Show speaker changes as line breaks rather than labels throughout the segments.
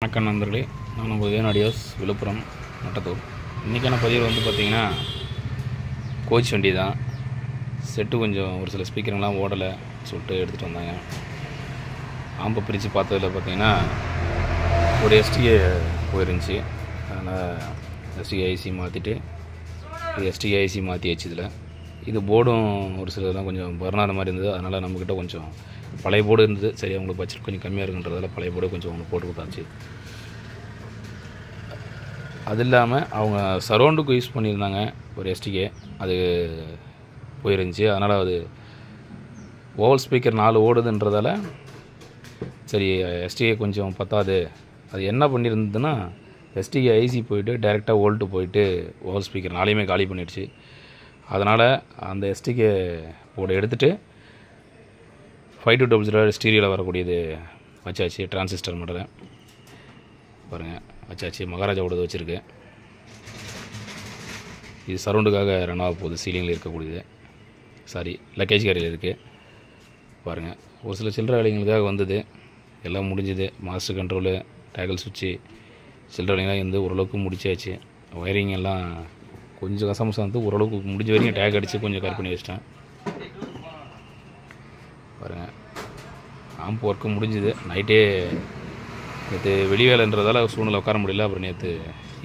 வணக்கம் நண்பர்களே, நான் உங்கள் வேணாடியோஸ் விழுப்புரம் மட்டத்தூர். இன்றைக்கான பதிவு பார்த்திங்கன்னா கோச் வண்டி தான். செட்டு கொஞ்சம் ஒரு சில ஸ்பீக்கருங்கெலாம் ஓடலை சொல்லிட்டு எடுத்துகிட்டு வந்தாங்க. ஆம்பை பிரித்து பார்த்ததில் பார்த்திங்கன்னா ஒரு எஸ்டிஏ போயிருந்துச்சு. அதனால் எஸ்டிஏ ஐசி மாற்றிட்டு இது எஸ்டிஏ ஐசி மாற்றியாச்சு. இது போர்டும் ஒரு சிலதெல்லாம் கொஞ்சம் பர்னாத மாதிரி இருந்தது. அதனால் நம்மக்கிட்ட கொஞ்சம் பழைய போர்டு இருந்தது. சரி, அவங்களுக்கு பட்ஜெட் கொஞ்சம் கம்மியாக இருக்குன்றதால பழைய போர்டு கொஞ்சம் ஒன்று போட்டு கொடுத்தாச்சு. அது இல்லாமல் அவங்க சரௌண்டுக்கு யூஸ் பண்ணியிருந்தாங்க ஒரு எஸ்டிகே, அது போயிருந்துச்சு. அதனால் அது ஓவல் ஸ்பீக்கர் 4 ஓடுதுன்றதால சரி எஸ்டிகே கொஞ்சம் பத்தாது. அது என்ன பண்ணியிருந்ததுன்னா எஸ்டிகே ஐசி போயிட்டு டைரெக்டாக வோல்ட்டு போயிட்டு ஓவல் ஸ்பீக்கர் 4யுமே காலி பண்ணிடுச்சு. அதனால் அந்த எஸ்டிகே போர்டை எடுத்துகிட்டு 5200 ஸ்டீரியோவில் வரக்கூடியது வச்சாச்சு. டிரான்சிஸ்டர் மாடலை பாருங்கள் வச்சாச்சு. மகாராஜாவோடது வச்சுருக்கு. இது சரௌண்டுக்காக ரன் ஆக போகுது. சீலிங்கில் இருக்கக்கூடியது, சாரி லக்கேஜ் கேரியில் இருக்குது. பாருங்கள், ஒரு சில சில்லற வேலைங்களுக்காக வந்தது, எல்லாம் முடிஞ்சுது. மாஸ்டர் கண்ட்ரோலு, டேகல் சுவிட்சு, சில்லற வேலைங்களாம் வந்து ஓரளவுக்கு முடிச்சாச்சு. ஒயரிங் எல்லாம் கொஞ்சம் கசமசம் வந்து ஓரளவுக்கு முடிஞ்ச வரைக்கும் டேக் அடித்து கொஞ்சம் கரெக்ட் பண்ணி வச்சிட்டேன். பாருங்கள், ஆம்பு ஒர்க்கு முடிஞ்சுது. நைட்டே நேற்று வெளி வேலைன்றதால சூழ்நிலை உட்கார முடியல. அப்புறம் நேற்று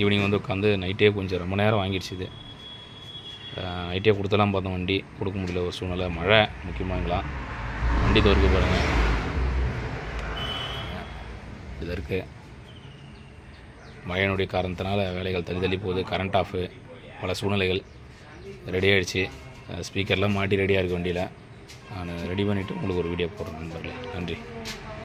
ஈவினிங் வந்து உட்காந்து நைட்டே கொஞ்சம் ரொம்ப நேரம் வாங்கிடுச்சு. இது நைட்டே கொடுத்தலாம் பார்த்தோம், வண்டி கொடுக்க முடியல. ஒரு சூழ்நிலை, மழை முக்கியமாகலாம். வண்டி தோறுக்கு பாருங்கள், இது இருக்குது. மழையினுடைய காரணத்தினால வேலைகள் தள்ளி போகுது. கரண்ட் ஆஃபு, பல சூழ்நிலைகள். ரெடி ஆகிடுச்சு. ஸ்பீக்கர்லாம் மாட்டி ரெடியாக இருக்குது வண்டியில். நான் ரெடி பண்ணிவிட்டு உங்களுக்கு ஒரு வீடியோ போடுறேன் நண்பர்களே. நன்றி.